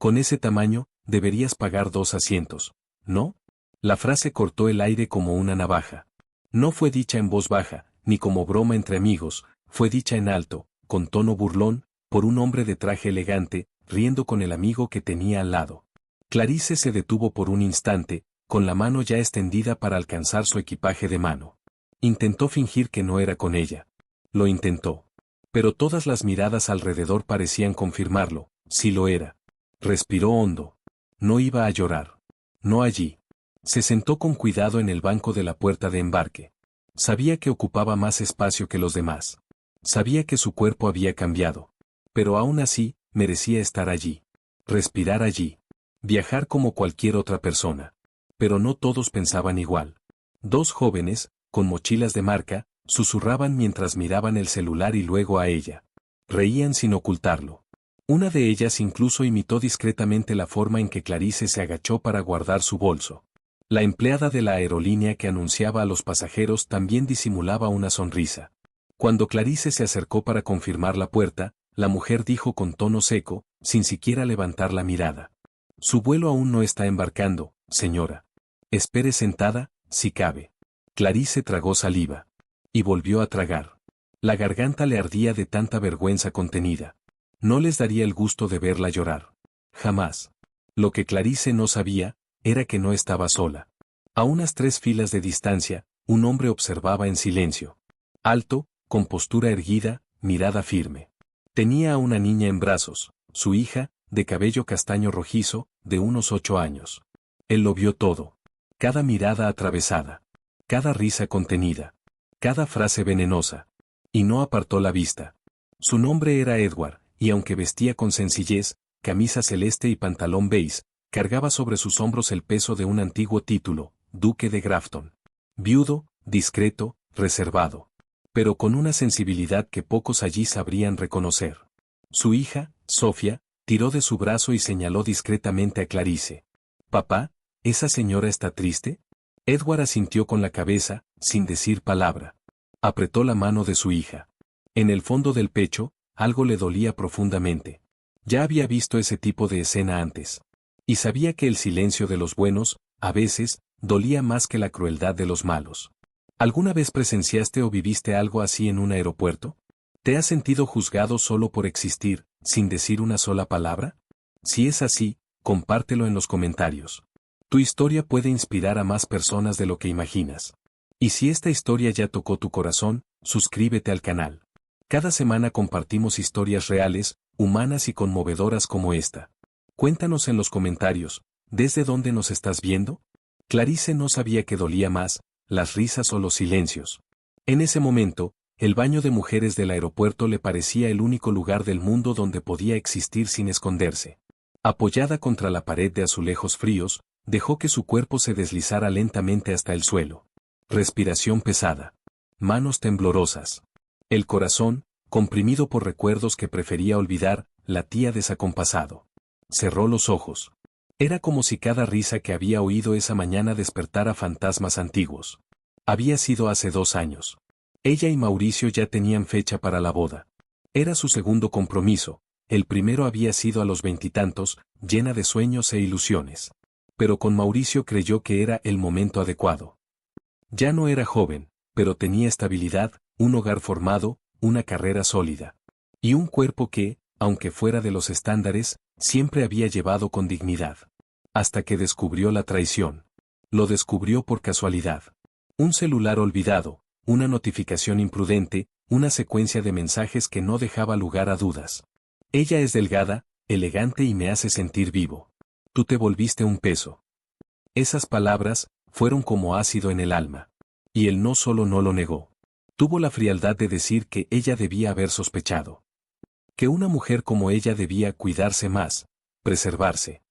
Con ese tamaño, deberías pagar 2 asientos, ¿no? La frase cortó el aire como una navaja. No fue dicha en voz baja, ni como broma entre amigos, fue dicha en alto, con tono burlón, por un hombre de traje elegante, riendo con el amigo que tenía al lado. Clarice se detuvo por un instante, con la mano ya extendida para alcanzar su equipaje de mano. Intentó fingir que no era con ella. Lo intentó. Pero todas las miradas alrededor parecían confirmarlo, sí lo era. Respiró hondo. No iba a llorar. No allí. Se sentó con cuidado en el banco de la puerta de embarque. Sabía que ocupaba más espacio que los demás. Sabía que su cuerpo había cambiado. Pero aún así, merecía estar allí. Respirar allí. Viajar como cualquier otra persona. Pero no todos pensaban igual. Dos jóvenes, con mochilas de marca, susurraban mientras miraban el celular y luego a ella. Reían sin ocultarlo. Una de ellas incluso imitó discretamente la forma en que Clarice se agachó para guardar su bolso. La empleada de la aerolínea que anunciaba a los pasajeros también disimulaba una sonrisa. Cuando Clarice se acercó para confirmar la puerta, la mujer dijo con tono seco, sin siquiera levantar la mirada. Su vuelo aún no está embarcando, señora. Espere sentada, si cabe. Clarice tragó saliva. Y volvió a tragar. La garganta le ardía de tanta vergüenza contenida. No les daría el gusto de verla llorar. Jamás. Lo que Clarice no sabía, era que no estaba sola. A unas 3 filas de distancia, un hombre observaba en silencio. Alto, con postura erguida, mirada firme. Tenía a una niña en brazos, su hija, de cabello castaño rojizo, de unos 8 años. Él lo vio todo. Cada mirada atravesada. Cada risa contenida. Cada frase venenosa. Y no apartó la vista. Su nombre era Edward, y aunque vestía con sencillez, camisa celeste y pantalón beige, cargaba sobre sus hombros el peso de un antiguo título, Duque de Grafton. Viudo, discreto, reservado. Pero con una sensibilidad que pocos allí sabrían reconocer. Su hija, Sofía, tiró de su brazo y señaló discretamente a Clarice. «Papá, ¿esa señora está triste?» Edward asintió con la cabeza, sin decir palabra. Apretó la mano de su hija. En el fondo del pecho, algo le dolía profundamente. Ya había visto ese tipo de escena antes. Y sabía que el silencio de los buenos, a veces, dolía más que la crueldad de los malos. ¿Alguna vez presenciaste o viviste algo así en un aeropuerto? ¿Te has sentido juzgado solo por existir, sin decir una sola palabra? Si es así, compártelo en los comentarios. Tu historia puede inspirar a más personas de lo que imaginas. Y si esta historia ya tocó tu corazón, suscríbete al canal. Cada semana compartimos historias reales, humanas y conmovedoras como esta. Cuéntanos en los comentarios, ¿desde dónde nos estás viendo? Clarice no sabía qué dolía más, las risas o los silencios. En ese momento, el baño de mujeres del aeropuerto le parecía el único lugar del mundo donde podía existir sin esconderse. Apoyada contra la pared de azulejos fríos, dejó que su cuerpo se deslizara lentamente hasta el suelo. Respiración pesada. Manos temblorosas. El corazón, comprimido por recuerdos que prefería olvidar, latía desacompasado. Cerró los ojos. Era como si cada risa que había oído esa mañana despertara fantasmas antiguos. Había sido hace 2 años. Ella y Mauricio ya tenían fecha para la boda. Era su segundo compromiso, el primero había sido a los 20 y tantos, llena de sueños e ilusiones. Pero con Mauricio creyó que era el momento adecuado. Ya no era joven, pero tenía estabilidad, un hogar formado, una carrera sólida. Y un cuerpo que, aunque fuera de los estándares, siempre había llevado con dignidad. Hasta que descubrió la traición. Lo descubrió por casualidad. Un celular olvidado, una notificación imprudente, una secuencia de mensajes que no dejaba lugar a dudas. Ella es delgada, elegante y me hace sentir vivo. Tú te volviste un peso. Esas palabras fueron como ácido en el alma. Y él no solo no lo negó. Tuvo la frialdad de decir que ella debía haber sospechado. Que una mujer como ella debía cuidarse más, preservarse.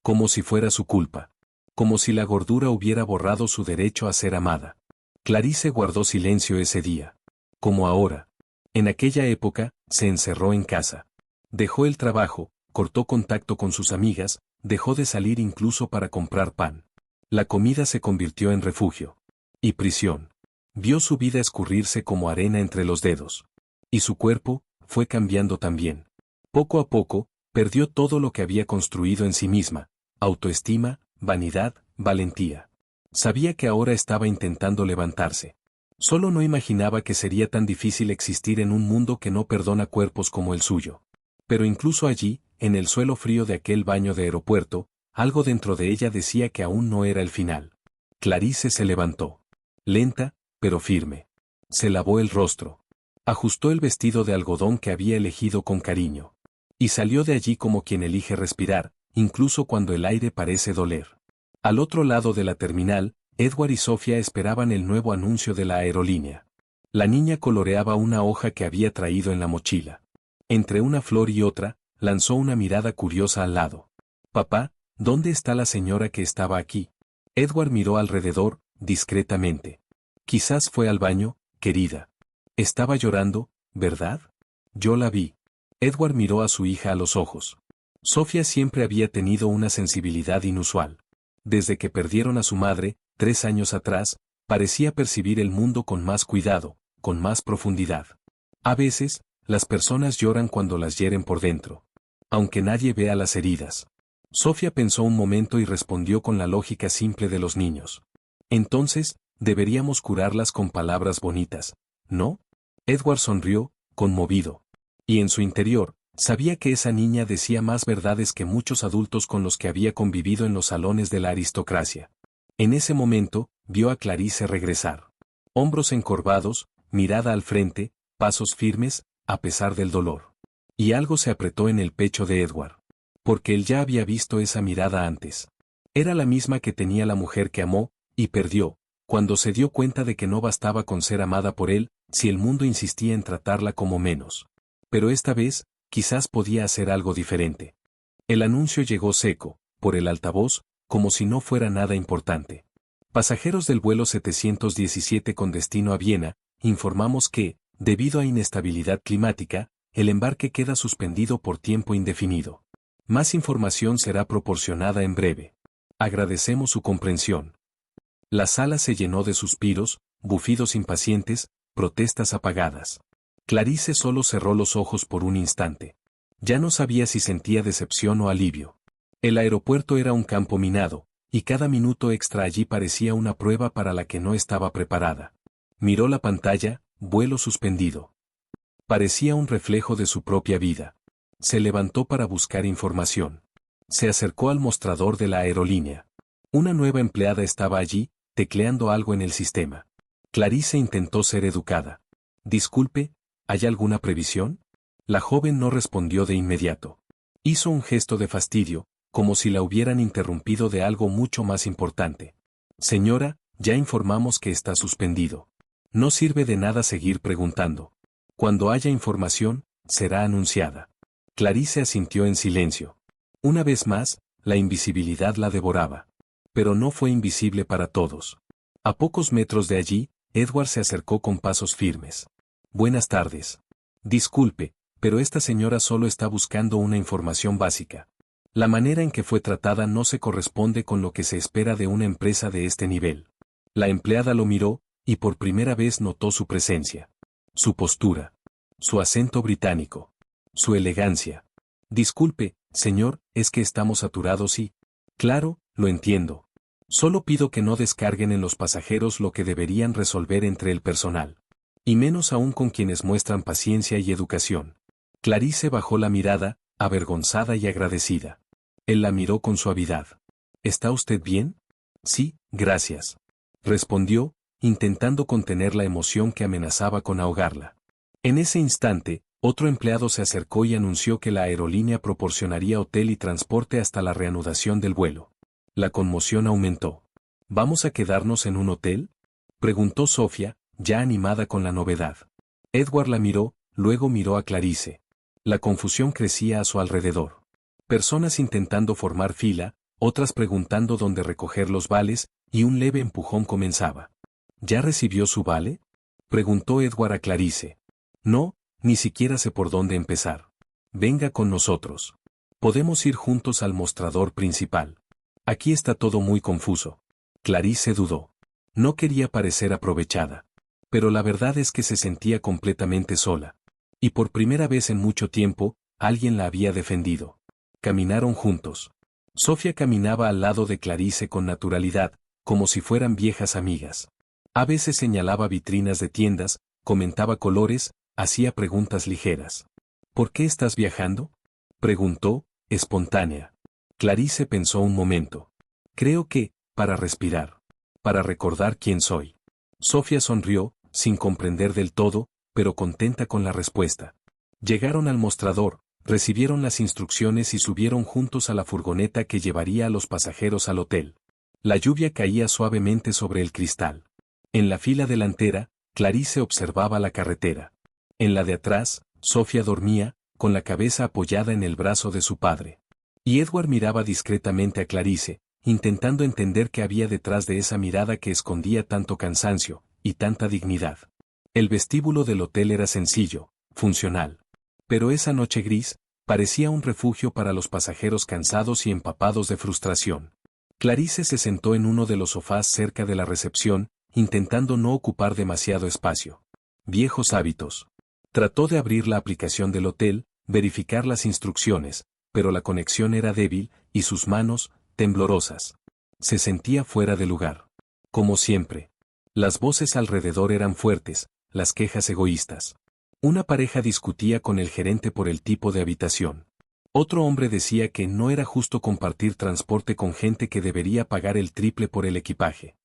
Como si fuera su culpa. Como si la gordura hubiera borrado su derecho a ser amada. Clarice guardó silencio ese día. Como ahora. En aquella época, se encerró en casa. Dejó el trabajo, cortó contacto con sus amigas, dejó de salir incluso para comprar pan. La comida se convirtió en refugio. Y prisión. Vio su vida escurrirse como arena entre los dedos. Y su cuerpo, fue cambiando también. Poco a poco, Perdió todo lo que había construido en sí misma: autoestima, vanidad, valentía. Sabía que ahora estaba intentando levantarse. Solo no imaginaba que sería tan difícil existir en un mundo que no perdona cuerpos como el suyo. Pero incluso allí, en el suelo frío de aquel baño de aeropuerto, algo dentro de ella decía que aún no era el final. Clarice se levantó. Lenta, pero firme. Se lavó el rostro. Ajustó el vestido de algodón que había elegido con cariño. Y salió de allí como quien elige respirar, incluso cuando el aire parece doler. Al otro lado de la terminal, Edward y Sofía esperaban el nuevo anuncio de la aerolínea. La niña coloreaba una hoja que había traído en la mochila. Entre una flor y otra, lanzó una mirada curiosa al lado. «Papá, ¿dónde está la señora que estaba aquí?» Edward miró alrededor, discretamente. «Quizás fue al baño, querida. Estaba llorando, ¿verdad?» «Yo la vi». Edward miró a su hija a los ojos. Sofía siempre había tenido una sensibilidad inusual. Desde que perdieron a su madre, 3 años atrás, parecía percibir el mundo con más cuidado, con más profundidad. A veces, las personas lloran cuando las hieren por dentro. Aunque nadie vea las heridas. Sofía pensó un momento y respondió con la lógica simple de los niños. Entonces, deberíamos curarlas con palabras bonitas, ¿no? Edward sonrió, conmovido. Y en su interior, sabía que esa niña decía más verdades que muchos adultos con los que había convivido en los salones de la aristocracia. En ese momento, vio a Clarice regresar. Hombros encorvados, mirada al frente, pasos firmes, a pesar del dolor. Y algo se apretó en el pecho de Edward. Porque él ya había visto esa mirada antes. Era la misma que tenía la mujer que amó, y perdió, cuando se dio cuenta de que no bastaba con ser amada por él, si el mundo insistía en tratarla como menos. Pero esta vez, quizás podía hacer algo diferente. El anuncio llegó seco, por el altavoz, como si no fuera nada importante. Pasajeros del vuelo 717 con destino a Viena, informamos que, debido a inestabilidad climática, el embarque queda suspendido por tiempo indefinido. Más información será proporcionada en breve. Agradecemos su comprensión. La sala se llenó de suspiros, bufidos impacientes, protestas apagadas. Clarice solo cerró los ojos por un instante. Ya no sabía si sentía decepción o alivio. El aeropuerto era un campo minado, y cada minuto extra allí parecía una prueba para la que no estaba preparada. Miró la pantalla, vuelo suspendido. Parecía un reflejo de su propia vida. Se levantó para buscar información. Se acercó al mostrador de la aerolínea. Una nueva empleada estaba allí, tecleando algo en el sistema. Clarice intentó ser educada. «Disculpe, ¿hay alguna previsión?» La joven no respondió de inmediato. Hizo un gesto de fastidio, como si la hubieran interrumpido de algo mucho más importante. «Señora, ya informamos que está suspendido. No sirve de nada seguir preguntando. Cuando haya información, será anunciada». Clarice asintió en silencio. Una vez más, la invisibilidad la devoraba. Pero no fue invisible para todos. A pocos metros de allí, Edward se acercó con pasos firmes. «Buenas tardes. Disculpe, pero esta señora solo está buscando una información básica. La manera en que fue tratada no se corresponde con lo que se espera de una empresa de este nivel». La empleada lo miró, y por primera vez notó su presencia. Su postura. Su acento británico. Su elegancia. «Disculpe, señor, es que estamos saturados y...» «Claro, lo entiendo. Solo pido que no descarguen en los pasajeros lo que deberían resolver entre el personal. Y menos aún con quienes muestran paciencia y educación». Clarice bajó la mirada, avergonzada y agradecida. Él la miró con suavidad. «¿Está usted bien?» «Sí, gracias», respondió, intentando contener la emoción que amenazaba con ahogarla. En ese instante, otro empleado se acercó y anunció que la aerolínea proporcionaría hotel y transporte hasta la reanudación del vuelo. La conmoción aumentó. «¿Vamos a quedarnos en un hotel?», preguntó Sofía, ya animada con la novedad. Edward la miró, luego miró a Clarice. La confusión crecía a su alrededor. Personas intentando formar fila, otras preguntando dónde recoger los vales, y un leve empujón comenzaba. «¿Ya recibió su vale?», preguntó Edward a Clarice. «No, ni siquiera sé por dónde empezar. Venga con nosotros. Podemos ir juntos al mostrador principal. Aquí está todo muy confuso». Clarice dudó. No quería parecer aprovechada. Pero la verdad es que se sentía completamente sola. Y por primera vez en mucho tiempo, alguien la había defendido. Caminaron juntos. Sofía caminaba al lado de Clarice con naturalidad, como si fueran viejas amigas. A veces señalaba vitrinas de tiendas, comentaba colores, hacía preguntas ligeras. ¿Por qué estás viajando?, preguntó, espontánea. Clarice pensó un momento. Creo que, para respirar. Para recordar quién soy. Sofía sonrió, sin comprender del todo, pero contenta con la respuesta. Llegaron al mostrador, recibieron las instrucciones y subieron juntos a la furgoneta que llevaría a los pasajeros al hotel. La lluvia caía suavemente sobre el cristal. En la fila delantera, Clarice observaba la carretera. En la de atrás, Sofía dormía, con la cabeza apoyada en el brazo de su padre. Y Edward miraba discretamente a Clarice, intentando entender qué había detrás de esa mirada que escondía tanto cansancio y tanta dignidad. El vestíbulo del hotel era sencillo, funcional. Pero esa noche gris parecía un refugio para los pasajeros cansados y empapados de frustración. Clarice se sentó en uno de los sofás cerca de la recepción, intentando no ocupar demasiado espacio. Viejos hábitos. Trató de abrir la aplicación del hotel, verificar las instrucciones, pero la conexión era débil, y sus manos, temblorosas. Se sentía fuera de lugar. Como siempre. Las voces alrededor eran fuertes, las quejas egoístas. Una pareja discutía con el gerente por el tipo de habitación. Otro hombre decía que no era justo compartir transporte con gente que debería pagar el triple por el equipaje.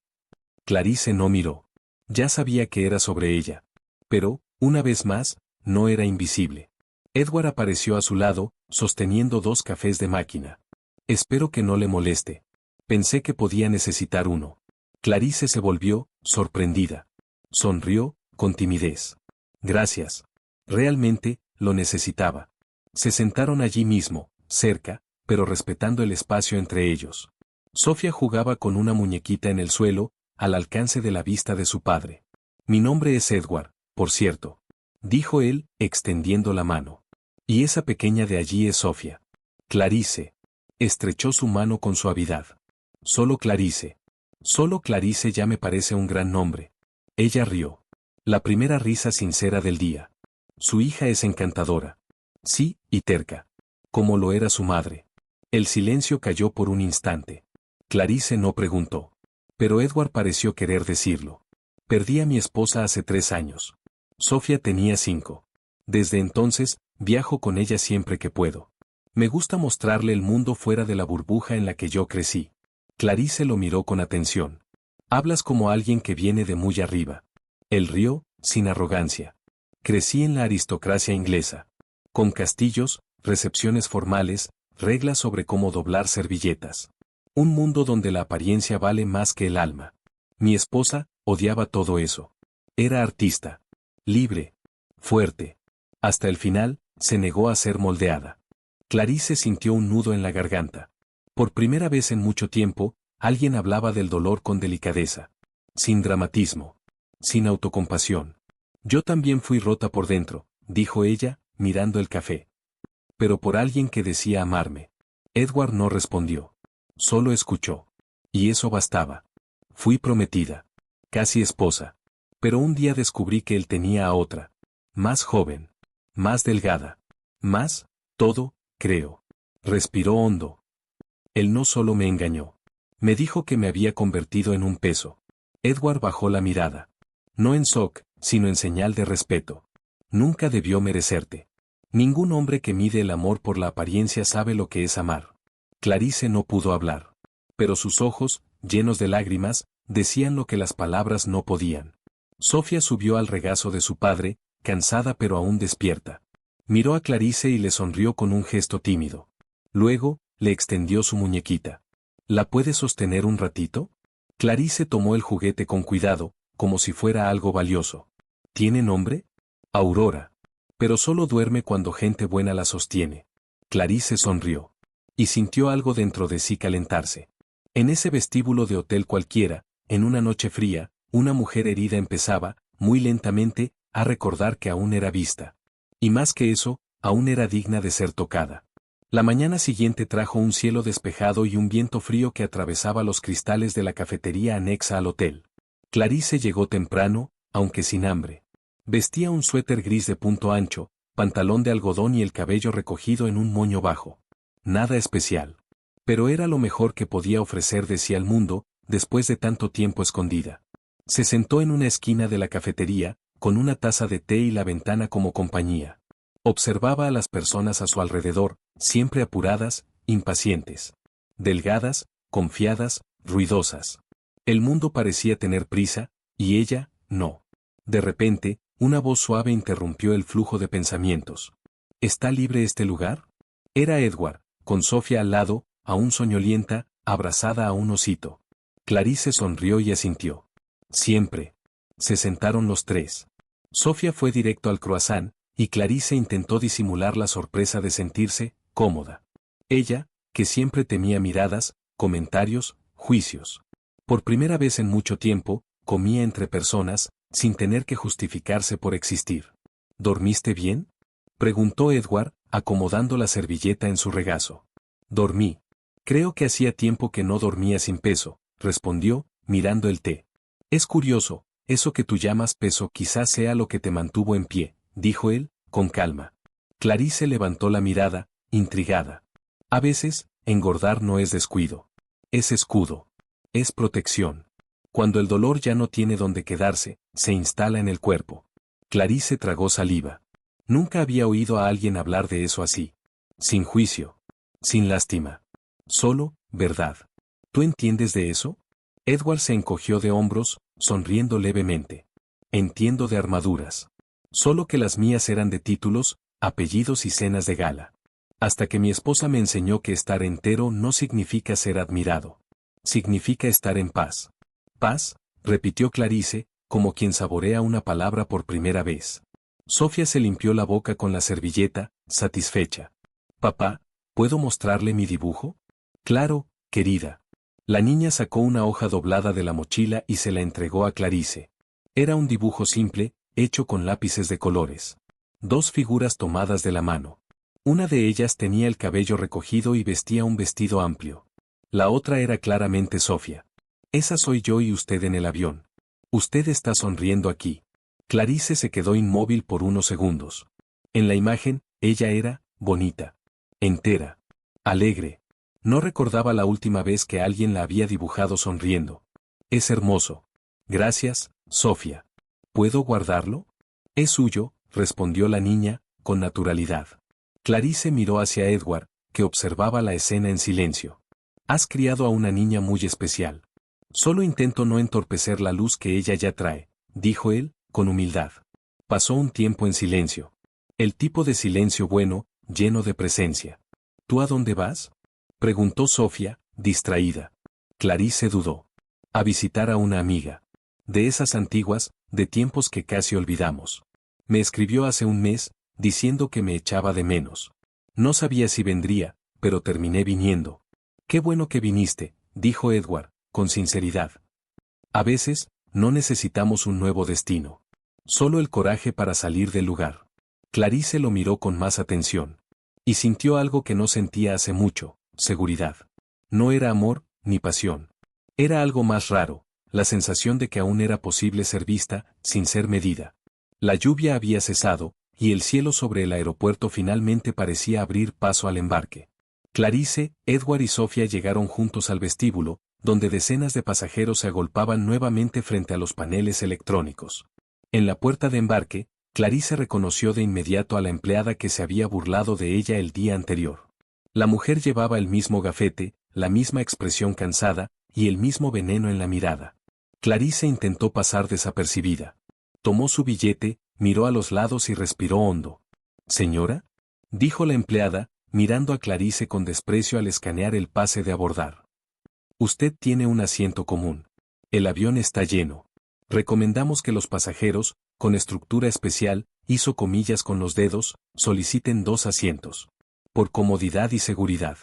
Clarice no miró. Ya sabía que era sobre ella. Pero, una vez más, no era invisible. Edward apareció a su lado, sosteniendo 2 cafés de máquina. Espero que no le moleste. Pensé que podía necesitar uno. Clarice se volvió, sorprendida. Sonrió, con timidez. Gracias. Realmente, lo necesitaba. Se sentaron allí mismo, cerca, pero respetando el espacio entre ellos. Sofía jugaba con una muñequita en el suelo, al alcance de la vista de su padre. Mi nombre es Edward, por cierto, dijo él, extendiendo la mano. Y esa pequeña de allí es Sofía. Clarice. Estrechó su mano con suavidad. Solo Clarice. Solo Clarice ya me parece un gran nombre. Ella rió. La primera risa sincera del día. Su hija es encantadora. Sí, y terca. Como lo era su madre. El silencio cayó por un instante. Clarice no preguntó. Pero Edward pareció querer decirlo. Perdí a mi esposa hace 3 años. Sofía tenía 5. Desde entonces, viajo con ella siempre que puedo. Me gusta mostrarle el mundo fuera de la burbuja en la que yo crecí. Clarice lo miró con atención. Hablas como alguien que viene de muy arriba. Él rió, sin arrogancia. Crecí en la aristocracia inglesa. Con castillos, recepciones formales, reglas sobre cómo doblar servilletas. Un mundo donde la apariencia vale más que el alma. Mi esposa odiaba todo eso. Era artista. Libre. Fuerte. Hasta el final, se negó a ser moldeada. Clarice sintió un nudo en la garganta. Por primera vez en mucho tiempo, alguien hablaba del dolor con delicadeza. Sin dramatismo. Sin autocompasión. Yo también fui rota por dentro, dijo ella, mirando el café. Pero por alguien que decía amarme. Edward no respondió. Solo escuchó. Y eso bastaba. Fui prometida. Casi esposa. Pero un día descubrí que él tenía a otra. Más joven. Más delgada. Más, todo, creo. Respiró hondo. Él no solo me engañó. Me dijo que me había convertido en un peso. Edward bajó la mirada. No en shock, sino en señal de respeto. Nunca debió merecerte. Ningún hombre que mide el amor por la apariencia sabe lo que es amar. Clarice no pudo hablar. Pero sus ojos, llenos de lágrimas, decían lo que las palabras no podían. Sofía subió al regazo de su padre, cansada pero aún despierta. Miró a Clarice y le sonrió con un gesto tímido. Luego, le extendió su muñequita. ¿La puedes sostener un ratito? Clarice tomó el juguete con cuidado, como si fuera algo valioso. ¿Tiene nombre? Aurora. Pero solo duerme cuando gente buena la sostiene. Clarice sonrió. Y sintió algo dentro de sí calentarse. En ese vestíbulo de hotel cualquiera, en una noche fría, una mujer herida empezaba, muy lentamente, a recordar que aún era vista. Y más que eso, aún era digna de ser tocada. La mañana siguiente trajo un cielo despejado y un viento frío que atravesaba los cristales de la cafetería anexa al hotel. Clarice llegó temprano, aunque sin hambre. Vestía un suéter gris de punto ancho, pantalón de algodón y el cabello recogido en un moño bajo. nada especial. Pero era lo mejor que podía ofrecer de sí al mundo, después de tanto tiempo escondida. Se sentó en una esquina de la cafetería, con una taza de té y la ventana como compañía. Observaba a las personas a su alrededor, siempre apuradas, impacientes. Delgadas, confiadas, ruidosas. El mundo parecía tener prisa, y ella, no. De repente, una voz suave interrumpió el flujo de pensamientos. ¿Está libre este lugar? Era Edward, con Sofía al lado, aún soñolienta, abrazada a un osito. Clarice sonrió y asintió. Siempre. Se sentaron los tres. Sofía fue directo al croissant, y Clarice intentó disimular la sorpresa de sentirse cómoda. Ella, que siempre temía miradas, comentarios, juicios. Por primera vez en mucho tiempo, comía entre personas, sin tener que justificarse por existir. ¿Dormiste bien?, preguntó Edward, acomodando la servilleta en su regazo. Dormí. Creo que hacía tiempo que no dormía sin peso, respondió, mirando el té. Es curioso, eso que tú llamas peso quizás sea lo que te mantuvo en pie, dijo él, con calma. Clarice levantó la mirada, intrigada. A veces, engordar no es descuido. Es escudo. Es protección. Cuando el dolor ya no tiene dónde quedarse, se instala en el cuerpo. Clarice tragó saliva. Nunca había oído a alguien hablar de eso así. Sin juicio. Sin lástima. Solo, verdad. ¿Tú entiendes de eso? Edward se encogió de hombros, sonriendo levemente. Entiendo de armaduras. Solo que las mías eran de títulos, apellidos y cenas de gala. Hasta que mi esposa me enseñó que estar entero no significa ser admirado. Significa estar en paz. Paz, repitió Clarice, como quien saborea una palabra por primera vez. Sofía se limpió la boca con la servilleta, satisfecha. Papá, ¿puedo mostrarle mi dibujo? Claro, querida. La niña sacó una hoja doblada de la mochila y se la entregó a Clarice. Era un dibujo simple, hecho con lápices de colores. Dos figuras tomadas de la mano. Una de ellas tenía el cabello recogido y vestía un vestido amplio. La otra era claramente Sofía. Esa soy yo y usted en el avión. Usted está sonriendo aquí. Clarice se quedó inmóvil por unos segundos. En la imagen, ella era, bonita. Entera. Alegre. No recordaba la última vez que alguien la había dibujado sonriendo. Es hermoso. Gracias, Sofía. ¿Puedo guardarlo? Es suyo, respondió la niña, con naturalidad. Clarice miró hacia Edward, que observaba la escena en silencio. Has criado a una niña muy especial. Solo intento no entorpecer la luz que ella ya trae, dijo él, con humildad. Pasó un tiempo en silencio. El tipo de silencio bueno, lleno de presencia. ¿Tú a dónde vas?, preguntó Sofía, distraída. Clarice dudó. A visitar a una amiga. De esas antiguas, de tiempos que casi olvidamos. Me escribió hace un mes, diciendo que me echaba de menos. No sabía si vendría, pero terminé viniendo. Qué bueno que viniste, dijo Edward, con sinceridad. A veces, no necesitamos un nuevo destino. Solo el coraje para salir del lugar. Clarice lo miró con más atención. Y sintió algo que no sentía hace mucho, seguridad. No era amor, ni pasión. Era algo más raro, la sensación de que aún era posible ser vista, sin ser medida. La lluvia había cesado, y el cielo sobre el aeropuerto finalmente parecía abrir paso al embarque. Clarice, Edward y Sofía llegaron juntos al vestíbulo, donde decenas de pasajeros se agolpaban nuevamente frente a los paneles electrónicos. En la puerta de embarque, Clarice reconoció de inmediato a la empleada que se había burlado de ella el día anterior. La mujer llevaba el mismo gafete, la misma expresión cansada, y el mismo veneno en la mirada. Clarice intentó pasar desapercibida. Tomó su billete, miró a los lados y respiró hondo. «¿Señora?», dijo la empleada, mirando a Clarice con desprecio al escanear el pase de abordar. «Usted tiene un asiento común. El avión está lleno. Recomendamos que los pasajeros, con estructura especial, hizo comillas con los dedos, soliciten 2 asientos. Por comodidad y seguridad».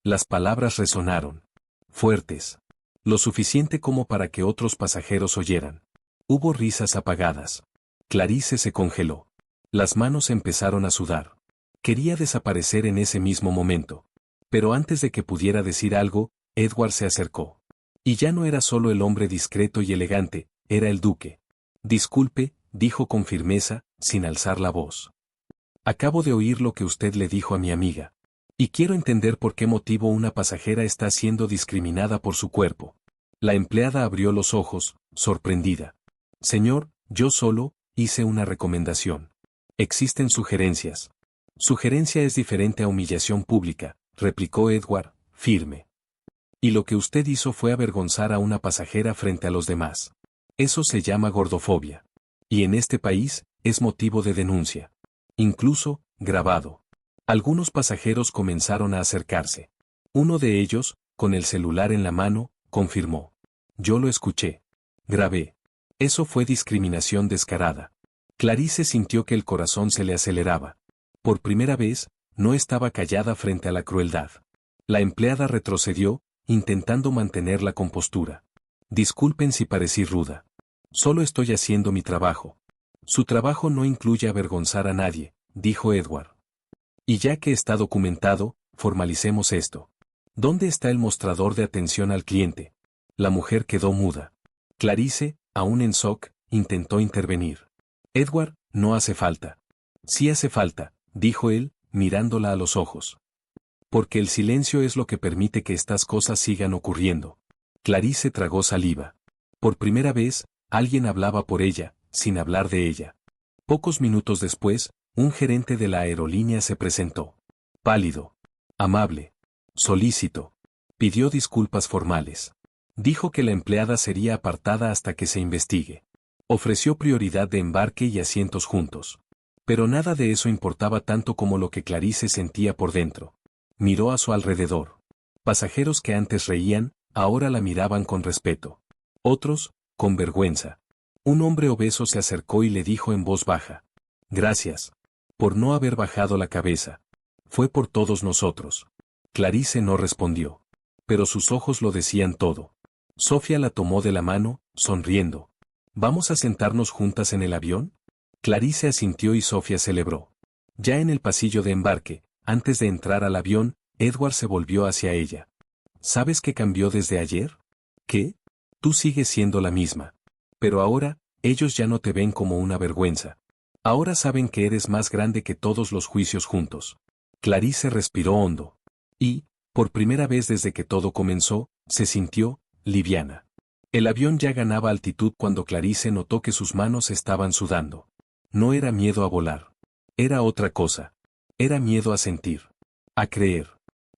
Las palabras resonaron. Fuertes. Lo suficiente como para que otros pasajeros oyeran. Hubo risas apagadas. Clarice se congeló. Las manos empezaron a sudar. Quería desaparecer en ese mismo momento. Pero antes de que pudiera decir algo, Edward se acercó. Y ya no era solo el hombre discreto y elegante, era el duque. «Disculpe», dijo con firmeza, sin alzar la voz. «Acabo de oír lo que usted le dijo a mi amiga. Y quiero entender por qué motivo una pasajera está siendo discriminada por su cuerpo. La empleada abrió los ojos, sorprendida. Señor, yo solo hice una recomendación. Existen sugerencias. Sugerencia es diferente a humillación pública, replicó Edward, firme. Y lo que usted hizo fue avergonzar a una pasajera frente a los demás. Eso se llama gordofobia. Y en este país, es motivo de denuncia. Incluso, grabado. Algunos pasajeros comenzaron a acercarse. Uno de ellos, con el celular en la mano, confirmó. Yo lo escuché. Grabé. Eso fue discriminación descarada. Clarice sintió que el corazón se le aceleraba. Por primera vez, no estaba callada frente a la crueldad. La empleada retrocedió, intentando mantener la compostura. Disculpen si parecí ruda. Solo estoy haciendo mi trabajo. Su trabajo no incluye avergonzar a nadie, dijo Edward. Y ya que está documentado, formalicemos esto. ¿Dónde está el mostrador de atención al cliente? La mujer quedó muda. Clarice, aún en shock, intentó intervenir. Edward, no hace falta. Sí hace falta, dijo él, mirándola a los ojos. Porque el silencio es lo que permite que estas cosas sigan ocurriendo. Clarice tragó saliva. Por primera vez, alguien hablaba por ella, sin hablar de ella. Pocos minutos después, un gerente de la aerolínea se presentó. Pálido. Amable. Solícito. Pidió disculpas formales. Dijo que la empleada sería apartada hasta que se investigue. Ofreció prioridad de embarque y asientos juntos. Pero nada de eso importaba tanto como lo que Clarice sentía por dentro. Miró a su alrededor. Pasajeros que antes reían, ahora la miraban con respeto. Otros, con vergüenza. Un hombre obeso se acercó y le dijo en voz baja. Gracias. Por no haber bajado la cabeza. Fue por todos nosotros. Clarice no respondió. Pero sus ojos lo decían todo. Sofía la tomó de la mano, sonriendo. ¿Vamos a sentarnos juntas en el avión? Clarice asintió y Sofía celebró. Ya en el pasillo de embarque, antes de entrar al avión, Edward se volvió hacia ella. ¿Sabes qué cambió desde ayer? ¿Qué? Tú sigues siendo la misma. Pero ahora, ellos ya no te ven como una vergüenza. Ahora saben que eres más grande que todos los juicios juntos. Clarice respiró hondo. Y, por primera vez desde que todo comenzó, se sintió liviana. El avión ya ganaba altitud cuando Clarice notó que sus manos estaban sudando. No era miedo a volar. Era otra cosa. Era miedo a sentir. A creer.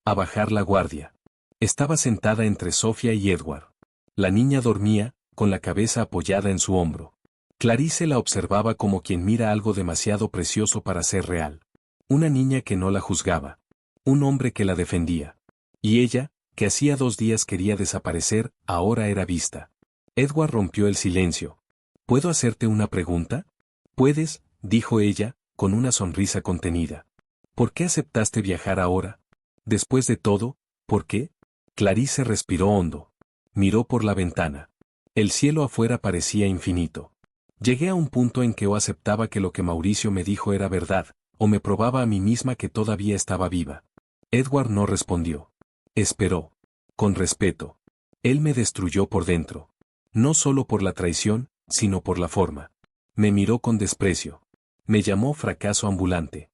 A bajar la guardia. Estaba sentada entre Sofía y Edward. La niña dormía, con la cabeza apoyada en su hombro. Clarice la observaba como quien mira algo demasiado precioso para ser real. Una niña que no la juzgaba. Un hombre que la defendía. Y ella, que hacía 2 días quería desaparecer, ahora era vista. Edward rompió el silencio. ¿Puedo hacerte una pregunta? Puedes, dijo ella, con una sonrisa contenida. ¿Por qué aceptaste viajar ahora? Después de todo, ¿por qué? Clarice respiró hondo. Miró por la ventana. El cielo afuera parecía infinito. Llegué a un punto en que o aceptaba que lo que Mauricio me dijo era verdad, o me probaba a mí misma que todavía estaba viva. Edward no respondió. Esperó. Con respeto. Él me destruyó por dentro. No solo por la traición, sino por la forma. Me miró con desprecio. Me llamó fracaso ambulante.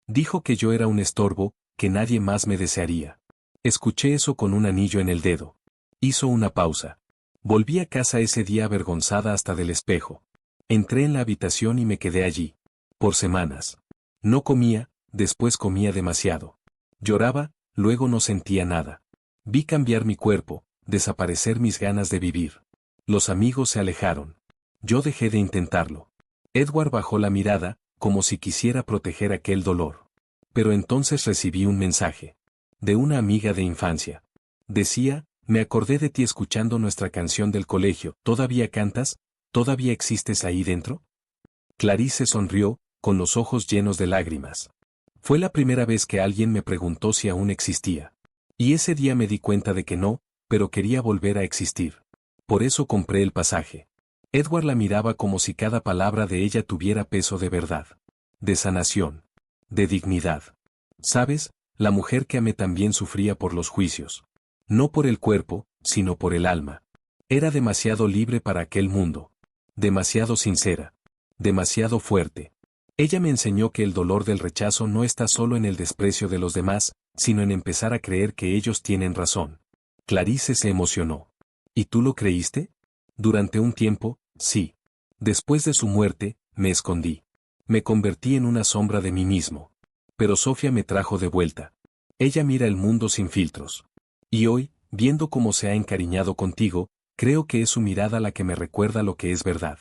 Dijo que yo era un estorbo, que nadie más me desearía. Escuché eso con un anillo en el dedo. Hizo una pausa. Volví a casa ese día avergonzada hasta del espejo. Entré en la habitación y me quedé allí. Por semanas. No comía, después comía demasiado. Lloraba, luego no sentía nada. Vi cambiar mi cuerpo, desaparecer mis ganas de vivir. Los amigos se alejaron. Yo dejé de intentarlo. Edward bajó la mirada, como si quisiera proteger aquel dolor. Pero entonces recibí un mensaje. De una amiga de infancia. Decía, me acordé de ti escuchando nuestra canción del colegio. ¿Todavía cantas? ¿Todavía existes ahí dentro? Clarice sonrió, con los ojos llenos de lágrimas. Fue la primera vez que alguien me preguntó si aún existía. Y ese día me di cuenta de que no, pero quería volver a existir. Por eso compré el pasaje. Edward la miraba como si cada palabra de ella tuviera peso de verdad. De sanación. De dignidad. ¿Sabes? La mujer que amé también sufría por los juicios. No por el cuerpo, sino por el alma. Era demasiado libre para aquel mundo. Demasiado sincera. Demasiado fuerte. Ella me enseñó que el dolor del rechazo no está solo en el desprecio de los demás, sino en empezar a creer que ellos tienen razón. Clarice se emocionó. ¿Y tú lo creíste? Durante un tiempo, sí. Después de su muerte, me escondí. Me convertí en una sombra de mí mismo. Pero Sofía me trajo de vuelta. Ella mira el mundo sin filtros. Y hoy, viendo cómo se ha encariñado contigo, creo que es su mirada la que me recuerda lo que es verdad.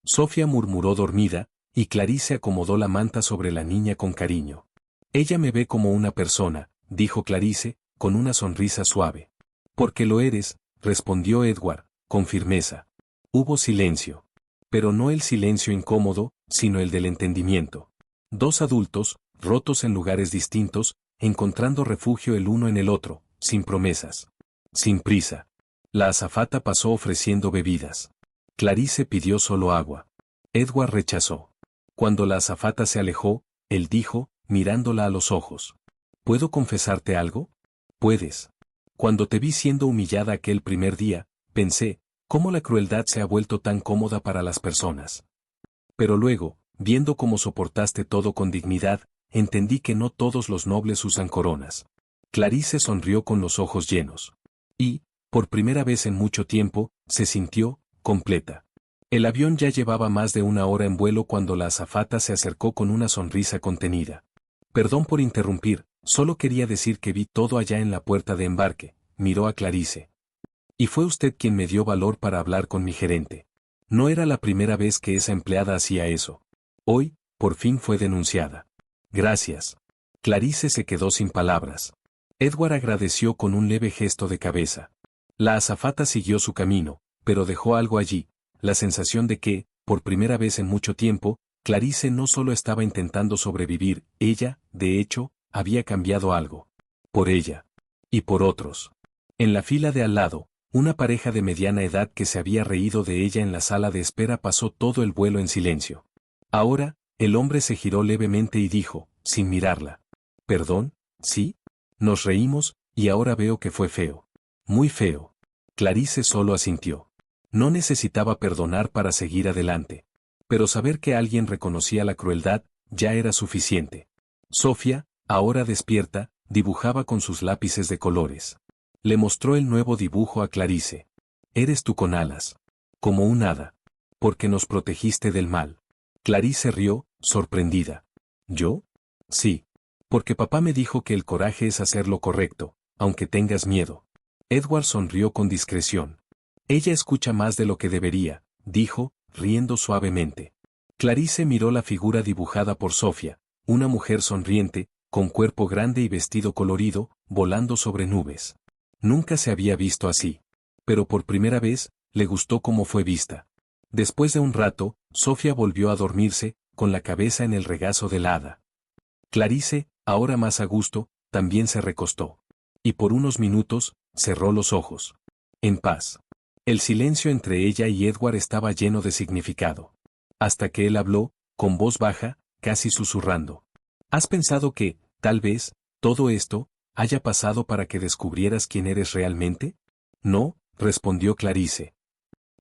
Sofía murmuró dormida, y Clarice acomodó la manta sobre la niña con cariño. Ella me ve como una persona, dijo Clarice, con una sonrisa suave. Porque lo eres, respondió Edward, con firmeza. Hubo silencio. Pero no el silencio incómodo, sino el del entendimiento. Dos adultos, rotos en lugares distintos, encontrando refugio el uno en el otro, sin promesas. Sin prisa. La azafata pasó ofreciendo bebidas. Clarice pidió solo agua. Edward rechazó. Cuando la azafata se alejó, él dijo, mirándola a los ojos. ¿Puedo confesarte algo? Puedes. Cuando te vi siendo humillada aquel primer día, pensé, ¿cómo la crueldad se ha vuelto tan cómoda para las personas? Pero luego, viendo cómo soportaste todo con dignidad, entendí que no todos los nobles usan coronas. Clarice sonrió con los ojos llenos. Y, por primera vez en mucho tiempo, se sintió, completa. El avión ya llevaba más de una hora en vuelo cuando la azafata se acercó con una sonrisa contenida. Perdón por interrumpir, solo quería decir que vi todo allá en la puerta de embarque, miró a Clarice. Y fue usted quien me dio valor para hablar con mi gerente. No era la primera vez que esa empleada hacía eso. Hoy, por fin fue denunciada. Gracias. Clarice se quedó sin palabras. Edward agradeció con un leve gesto de cabeza. La azafata siguió su camino, pero dejó algo allí, la sensación de que, por primera vez en mucho tiempo, Clarice no solo estaba intentando sobrevivir, ella, de hecho, había cambiado algo. Por ella. Y por otros. En la fila de al lado, una pareja de mediana edad que se había reído de ella en la sala de espera pasó todo el vuelo en silencio. Ahora, el hombre se giró levemente y dijo, sin mirarla. ¿Perdón? ¿Sí? Nos reímos, y ahora veo que fue feo. Muy feo. Clarice solo asintió. No necesitaba perdonar para seguir adelante. Pero saber que alguien reconocía la crueldad, ya era suficiente. Sofía, ahora despierta, dibujaba con sus lápices de colores. Le mostró el nuevo dibujo a Clarice. Eres tú con alas. Como un hada. Porque nos protegiste del mal. Clarice rió, sorprendida. ¿Yo? Sí. Porque papá me dijo que el coraje es hacer lo correcto, aunque tengas miedo. Edward sonrió con discreción. Ella escucha más de lo que debería, dijo, riendo suavemente. Clarice miró la figura dibujada por Sofía, una mujer sonriente, con cuerpo grande y vestido colorido, volando sobre nubes. Nunca se había visto así. Pero por primera vez, le gustó cómo fue vista. Después de un rato, Sofía volvió a dormirse, con la cabeza en el regazo de la hada. Clarice, ahora más a gusto, también se recostó. Y por unos minutos, cerró los ojos. En paz. El silencio entre ella y Edward estaba lleno de significado. Hasta que él habló, con voz baja, casi susurrando. ¿Has pensado que, tal vez, todo esto, haya pasado para que descubrieras quién eres realmente? No, respondió Clarice.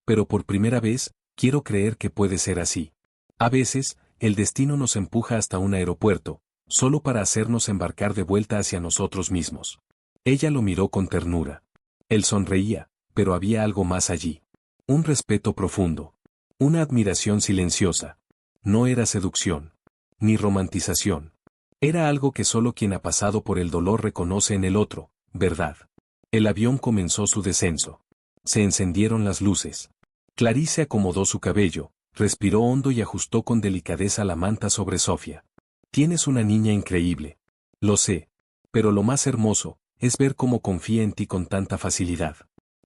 Pero por primera vez, quiero creer que puede ser así. A veces, el destino nos empuja hasta un aeropuerto, solo para hacernos embarcar de vuelta hacia nosotros mismos. Ella lo miró con ternura. Él sonreía, pero había algo más allí. Un respeto profundo. Una admiración silenciosa. No era seducción. Ni romantización. Era algo que solo quien ha pasado por el dolor reconoce en el otro, ¿verdad? El avión comenzó su descenso. Se encendieron las luces. Clarice acomodó su cabello, respiró hondo y ajustó con delicadeza la manta sobre Sofía. Tienes una niña increíble. Lo sé. Pero lo más hermoso, es ver cómo confía en ti con tanta facilidad.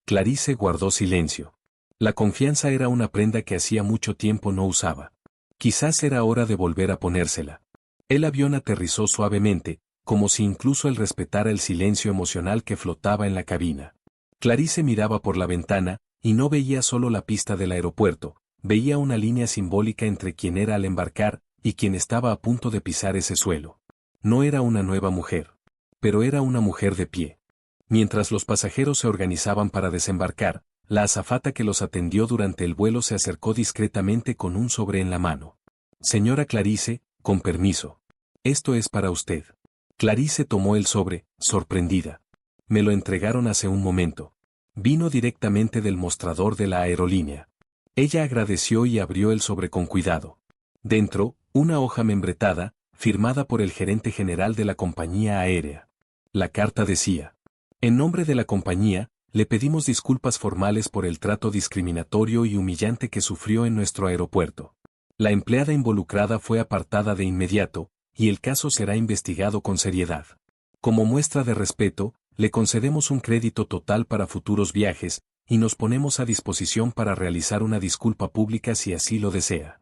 Clarice guardó silencio. La confianza era una prenda que hacía mucho tiempo no usaba. Quizás era hora de volver a ponérsela. El avión aterrizó suavemente, como si incluso él respetara el silencio emocional que flotaba en la cabina. Clarice miraba por la ventana, y no veía solo la pista del aeropuerto, veía una línea simbólica entre quien era al embarcar, y quien estaba a punto de pisar ese suelo. No era una nueva mujer. Pero era una mujer de pie. Mientras los pasajeros se organizaban para desembarcar, la azafata que los atendió durante el vuelo se acercó discretamente con un sobre en la mano. Señora Clarice, con permiso. Esto es para usted. Clarice tomó el sobre, sorprendida. Me lo entregaron hace un momento. Vino directamente del mostrador de la aerolínea. Ella agradeció y abrió el sobre con cuidado. Dentro, una hoja membretada, firmada por el gerente general de la compañía aérea. La carta decía: en nombre de la compañía, le pedimos disculpas formales por el trato discriminatorio y humillante que sufrió en nuestro aeropuerto. La empleada involucrada fue apartada de inmediato, y el caso será investigado con seriedad. Como muestra de respeto, le concedemos un crédito total para futuros viajes, y nos ponemos a disposición para realizar una disculpa pública si así lo desea.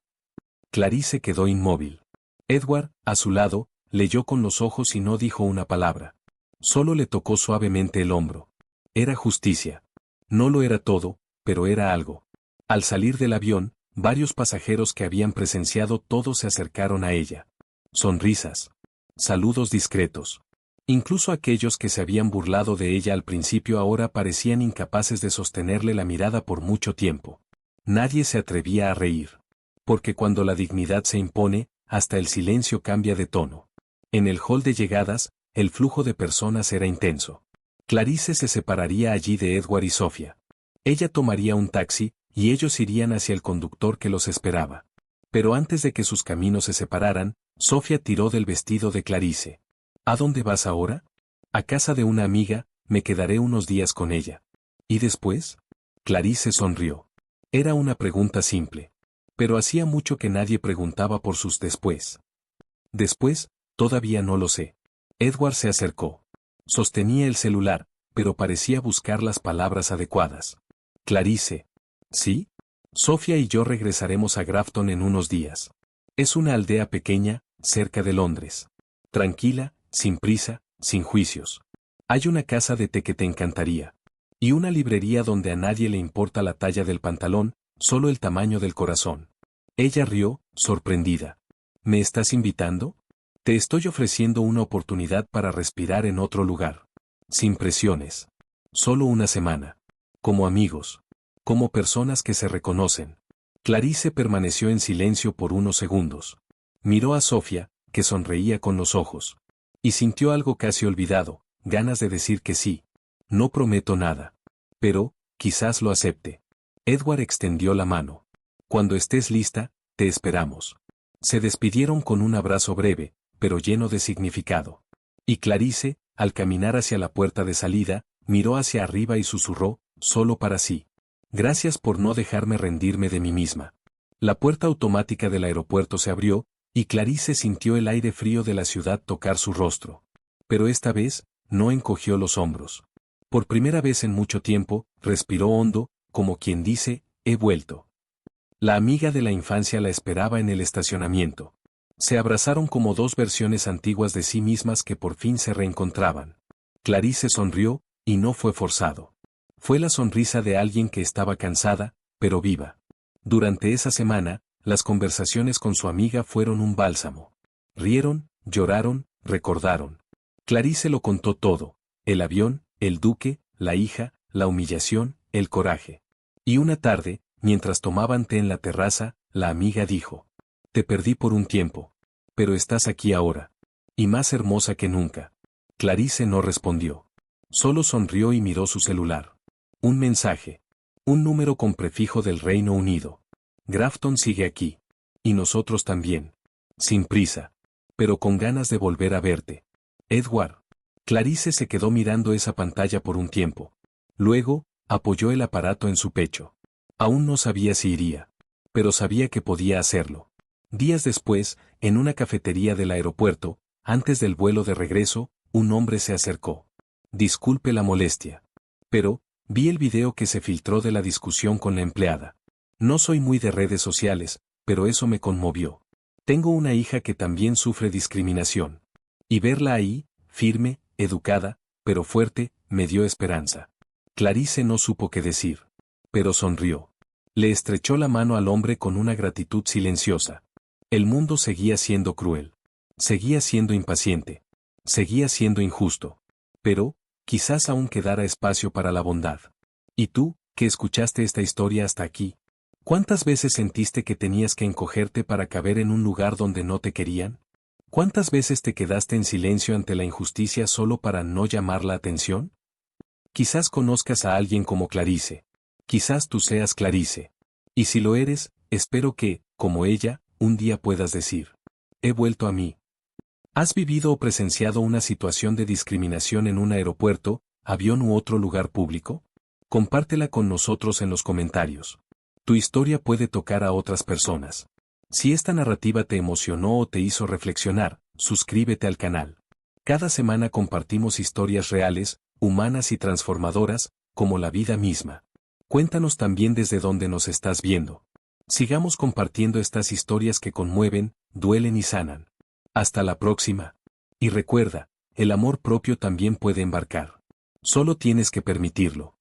Clarice quedó inmóvil. Edward, a su lado, leyó con los ojos y no dijo una palabra. Solo le tocó suavemente el hombro. Era justicia. No lo era todo, pero era algo. Al salir del avión, varios pasajeros que habían presenciado todo se acercaron a ella. Sonrisas. Saludos discretos. Incluso aquellos que se habían burlado de ella al principio ahora parecían incapaces de sostenerle la mirada por mucho tiempo. Nadie se atrevía a reír. Porque cuando la dignidad se impone, hasta el silencio cambia de tono. En el hall de llegadas, el flujo de personas era intenso. Clarice se separaría allí de Edward y Sofía. Ella tomaría un taxi, y ellos irían hacia el conductor que los esperaba. Pero antes de que sus caminos se separaran, Sofía tiró del vestido de Clarice. ¿A dónde vas ahora? A casa de una amiga, me quedaré unos días con ella. ¿Y después? Clarice sonrió. Era una pregunta simple. Pero hacía mucho que nadie preguntaba por sus después. Después, todavía no lo sé. Edward se acercó. Sostenía el celular, pero parecía buscar las palabras adecuadas. Clarice. ¿Sí? Sofía y yo regresaremos a Grafton en unos días. Es una aldea pequeña, cerca de Londres. Tranquila, sin prisa, sin juicios. Hay una casa de té que te encantaría. Y una librería donde a nadie le importa la talla del pantalón, solo el tamaño del corazón. Ella rió, sorprendida. ¿Me estás invitando? Te estoy ofreciendo una oportunidad para respirar en otro lugar. Sin presiones. Solo una semana. Como amigos. Como personas que se reconocen. Clarice permaneció en silencio por unos segundos. Miró a Sofía, que sonreía con los ojos. Y sintió algo casi olvidado, ganas de decir que sí. No prometo nada. Pero, quizás lo acepte. Edward extendió la mano. Cuando estés lista, te esperamos. Se despidieron con un abrazo breve, pero lleno de significado. Y Clarice, al caminar hacia la puerta de salida, miró hacia arriba y susurró, solo para sí. Gracias por no dejarme rendirme de mí misma. La puerta automática del aeropuerto se abrió, y Clarice sintió el aire frío de la ciudad tocar su rostro. Pero esta vez, no encogió los hombros. Por primera vez en mucho tiempo, respiró hondo, como quien dice, he vuelto. La amiga de la infancia la esperaba en el estacionamiento. Se abrazaron como dos versiones antiguas de sí mismas que por fin se reencontraban. Clarice sonrió, y no fue forzado. Fue la sonrisa de alguien que estaba cansada, pero viva. Durante esa semana, las conversaciones con su amiga fueron un bálsamo. Rieron, lloraron, recordaron. Clarice lo contó todo: el avión, el duque, la hija, la humillación, el coraje. Y una tarde, mientras tomaban té en la terraza, la amiga dijo: te perdí por un tiempo. Pero estás aquí ahora. Y más hermosa que nunca. Clarice no respondió. Solo sonrió y miró su celular. Un mensaje. Un número con prefijo del Reino Unido. Grafton sigue aquí. Y nosotros también. Sin prisa. Pero con ganas de volver a verte. Edward. Clarice se quedó mirando esa pantalla por un tiempo. Luego, apoyó el aparato en su pecho. Aún no sabía si iría. Pero sabía que podía hacerlo. Días después, en una cafetería del aeropuerto, antes del vuelo de regreso, un hombre se acercó. Disculpe la molestia. Pero, vi el video que se filtró de la discusión con la empleada. No soy muy de redes sociales, pero eso me conmovió. Tengo una hija que también sufre discriminación. Y verla ahí, firme, educada, pero fuerte, me dio esperanza. Clarice no supo qué decir. Pero sonrió. Le estrechó la mano al hombre con una gratitud silenciosa. El mundo seguía siendo cruel. Seguía siendo impaciente. Seguía siendo injusto. Pero, quizás aún quedara espacio para la bondad. ¿Y tú, que escuchaste esta historia hasta aquí? ¿Cuántas veces sentiste que tenías que encogerte para caber en un lugar donde no te querían? ¿Cuántas veces te quedaste en silencio ante la injusticia solo para no llamar la atención? Quizás conozcas a alguien como Clarice. Quizás tú seas Clarice. Y si lo eres, espero que, como ella, un día puedas decir: he vuelto a mí. ¿Has vivido o presenciado una situación de discriminación en un aeropuerto, avión u otro lugar público? Compártela con nosotros en los comentarios. Tu historia puede tocar a otras personas. Si esta narrativa te emocionó o te hizo reflexionar, suscríbete al canal. Cada semana compartimos historias reales, humanas y transformadoras, como la vida misma. Cuéntanos también desde dónde nos estás viendo. Sigamos compartiendo estas historias que conmueven, duelen y sanan. Hasta la próxima. Y recuerda, el amor propio también puede embarcar. Solo tienes que permitirlo.